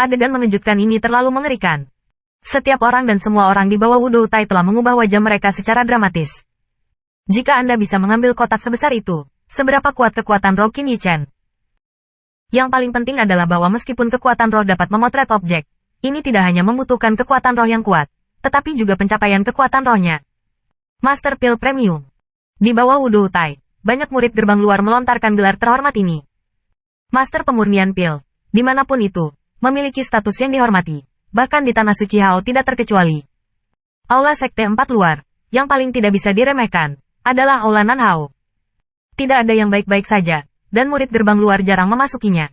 Adegan mengejutkan ini terlalu mengerikan. Setiap orang dan semua orang di bawah Wudou Tai telah mengubah wajah mereka secara dramatis. Jika Anda bisa mengambil kotak sebesar itu, seberapa kuat kekuatan roh Qin Yichen? Yang paling penting adalah bahwa meskipun kekuatan roh dapat memotret objek, ini tidak hanya membutuhkan kekuatan roh yang kuat, tetapi juga pencapaian kekuatan rohnya. Master Pil Premium. Di bawah Wudou Tai, banyak murid gerbang luar melontarkan gelar terhormat ini. Master Pemurnian Pil, dimanapun itu, memiliki status yang dihormati. Bahkan di Tanah Suci Hao tidak terkecuali. Aula Sekte 4 Luar, yang paling tidak bisa diremehkan, adalah Aula Nan Hao. Tidak ada yang baik-baik saja, dan murid gerbang luar jarang memasukinya.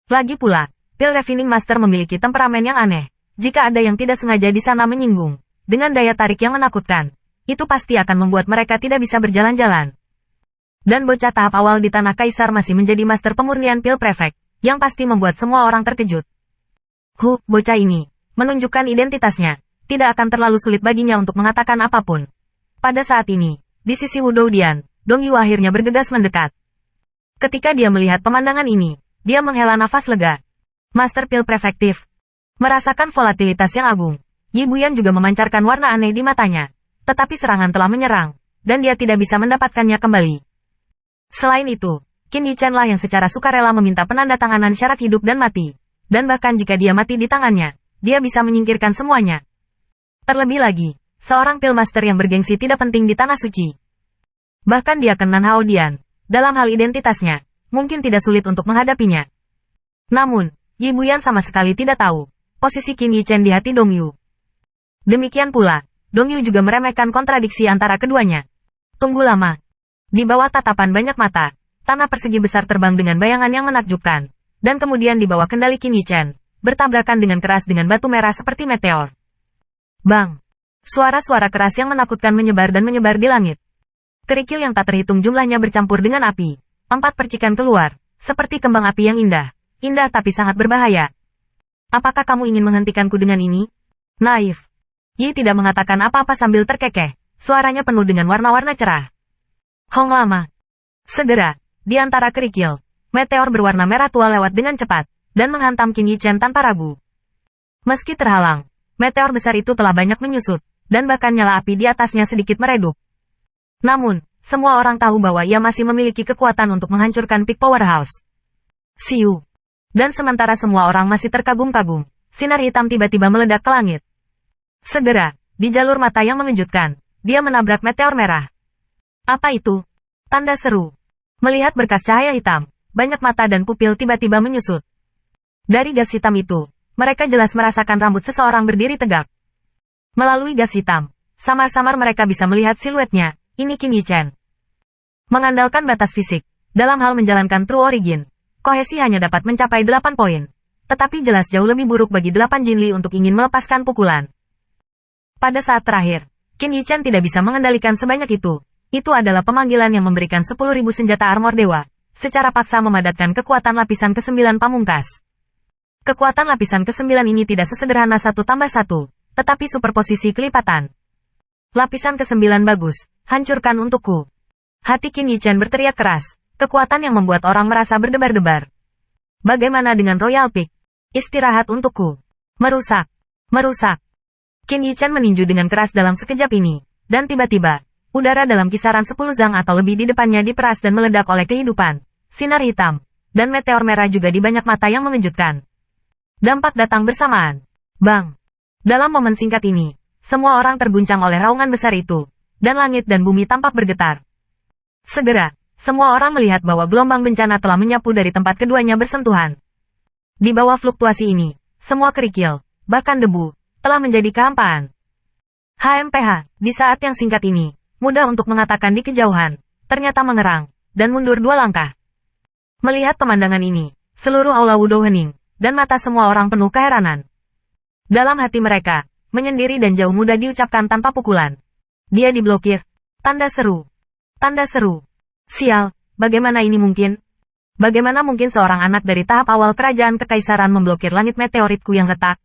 Lagi pula, Pil Refining Master memiliki temperamen yang aneh. Jika ada yang tidak sengaja di sana menyinggung, dengan daya tarik yang menakutkan, itu pasti akan membuat mereka tidak bisa berjalan-jalan. Dan bocah tahap awal di Tanah Kaisar masih menjadi Master Pemurnian Pil Prefect, yang pasti membuat semua orang terkejut. Bocah ini, menunjukkan identitasnya, tidak akan terlalu sulit baginya untuk mengatakan apapun. Pada saat ini, di sisi Wudou Dian, Dong Yu akhirnya bergegas mendekat. Ketika dia melihat pemandangan ini, dia menghela nafas lega. Master Pil Prefektif. Merasakan volatilitas yang agung, Yi Buyan juga memancarkan warna aneh di matanya. Tetapi serangan telah menyerang, dan dia tidak bisa mendapatkannya kembali. Selain itu, Qin Yichen lah yang secara sukarela meminta penandatanganan syarat hidup dan mati. Dan bahkan jika dia mati di tangannya, dia bisa menyingkirkan semuanya. Terlebih lagi, seorang Pilmaster yang bergengsi tidak penting di Tanah Suci. Bahkan dia Nan Hao Dian, dalam hal identitasnya, mungkin tidak sulit untuk menghadapinya. Namun, Yi Buyan sama sekali tidak tahu posisi Qin Yichen di hati Dong Yu. Demikian pula, Dong Yu juga meremehkan kontradiksi antara keduanya. Tunggu lama. Di bawah tatapan banyak mata, tanah persegi besar terbang dengan bayangan yang menakjubkan. Dan kemudian di bawah kendali Qin Yichen, bertabrakan dengan keras dengan batu merah seperti meteor. Bang! Suara-suara keras yang menakutkan menyebar dan menyebar di langit. Kerikil yang tak terhitung jumlahnya bercampur dengan api. 4 percikan keluar, seperti kembang api yang indah. Indah tapi sangat berbahaya. Apakah kamu ingin menghentikanku dengan ini? Naif. Yi tidak mengatakan apa-apa sambil terkekeh. Suaranya penuh dengan warna-warna cerah. Hong lama. Segera, di antara kerikil, meteor berwarna merah tua lewat dengan cepat, dan menghantam Qin Yichen tanpa ragu. Meski terhalang, meteor besar itu telah banyak menyusut, dan bahkan nyala api di atasnya sedikit meredup. Namun, semua orang tahu bahwa ia masih memiliki kekuatan untuk menghancurkan Peak Powerhouse. Siu. Dan sementara semua orang masih terkagum-kagum, sinar hitam tiba-tiba meledak ke langit. Segera, di jalur mata yang mengejutkan, dia menabrak meteor merah. Apa itu? Tanda seru. Melihat berkas cahaya hitam, banyak mata dan pupil tiba-tiba menyusut. Dari gas hitam itu, mereka jelas merasakan rambut seseorang berdiri tegak. Melalui gas hitam, samar-samar mereka bisa melihat siluetnya, ini Qin Yichen. Mengandalkan batas fisik, dalam hal menjalankan True Origin, kohesi hanya dapat mencapai 8 poin. Tetapi jelas jauh lebih buruk bagi 8 Jinli untuk ingin melepaskan pukulan. Pada saat terakhir, Qin Yichen tidak bisa mengendalikan sebanyak itu. Itu adalah pemanggilan yang memberikan 10.000 senjata armor dewa. Secara paksa memadatkan kekuatan lapisan ke-9 pamungkas. Kekuatan lapisan ke-9 ini tidak sesederhana 1+1, tetapi superposisi kelipatan. Lapisan ke-9 bagus, hancurkan untukku. Hati Qin Yichen berteriak keras, kekuatan yang membuat orang merasa berdebar-debar. Bagaimana dengan Royal Peak? Istirahat untukku. Merusak. Merusak. Qin Yichen meninju dengan keras dalam sekejap ini, dan tiba-tiba, udara dalam kisaran 10 zang atau lebih di depannya diperas dan meledak oleh kehidupan, sinar hitam, dan meteor merah juga di banyak mata yang mengejutkan. Dampak datang bersamaan. Bang! Dalam momen singkat ini, semua orang terguncang oleh raungan besar itu, dan langit dan bumi tampak bergetar. Segera, semua orang melihat bahwa gelombang bencana telah menyapu dari tempat keduanya bersentuhan. Di bawah fluktuasi ini, semua kerikil, bahkan debu, telah menjadi kehampaan. HMPH, di saat yang singkat ini, mudah untuk mengatakan di kejauhan, ternyata mengerang, dan mundur 2 langkah. Melihat pemandangan ini, seluruh aula Wudou hening, dan mata semua orang penuh keheranan. Dalam hati mereka, menyendiri dan jauh mudah diucapkan tanpa pukulan. Dia diblokir. Tanda seru. Tanda seru. Sial, bagaimana ini mungkin? Bagaimana mungkin seorang anak dari tahap awal kerajaan kekaisaran memblokir langit meteoritku yang retak?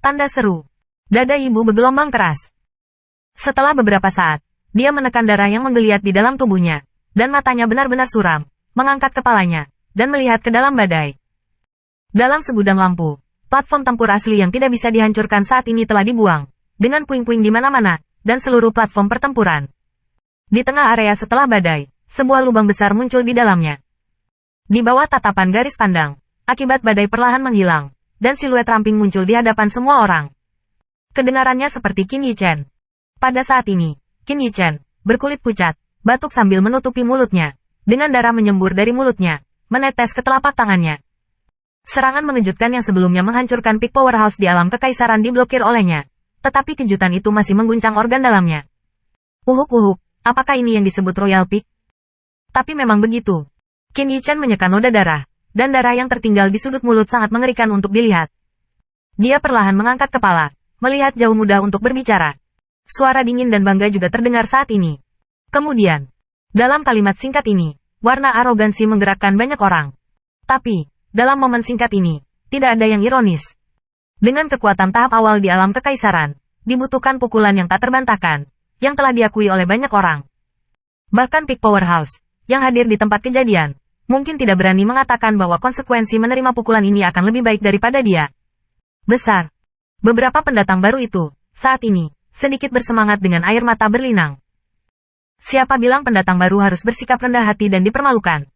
Tanda seru. Dada ibu bergelombang keras. Setelah beberapa saat, dia menekan darah yang menggeliat di dalam tubuhnya, dan matanya benar-benar suram, mengangkat kepalanya, dan melihat ke dalam badai. Dalam segudang lampu, Platform tempur asli yang tidak bisa dihancurkan saat ini telah dibuang, dengan puing-puing di mana-mana, dan seluruh platform pertempuran. Di tengah area setelah badai, sebuah lubang besar muncul di dalamnya. Di bawah tatapan garis pandang, akibat badai perlahan menghilang, dan siluet ramping muncul di hadapan semua orang. Kedengarannya seperti Qin Yichen. Pada saat ini, Qin Yichen, berkulit pucat, batuk sambil menutupi mulutnya, dengan darah menyembur dari mulutnya, menetes ke telapak tangannya. Serangan mengejutkan yang sebelumnya menghancurkan Peak Powerhouse di alam kekaisaran diblokir olehnya, tetapi kejutan itu masih mengguncang organ dalamnya. Uhuk-uhuk, apakah ini yang disebut Royal Peak? Tapi memang begitu. Qin Yichen menyeka noda darah, dan darah yang tertinggal di sudut mulut sangat mengerikan untuk dilihat. Dia perlahan mengangkat kepala, melihat jauh mudah untuk berbicara. Suara dingin dan bangga juga terdengar saat ini. Kemudian, dalam kalimat singkat ini, warna arogansi menggerakkan banyak orang. Tapi, dalam momen singkat ini, tidak ada yang ironis. Dengan kekuatan tahap awal di alam kekaisaran, dibutuhkan pukulan yang tak terbantahkan, yang telah diakui oleh banyak orang. Bahkan Peak Powerhouse, yang hadir di tempat kejadian, mungkin tidak berani mengatakan bahwa konsekuensi menerima pukulan ini akan lebih baik daripada dia. Besar. Beberapa pendatang baru itu, saat ini, sedikit bersemangat dengan air mata berlinang. Siapa bilang pendatang baru harus bersikap rendah hati dan dipermalukan?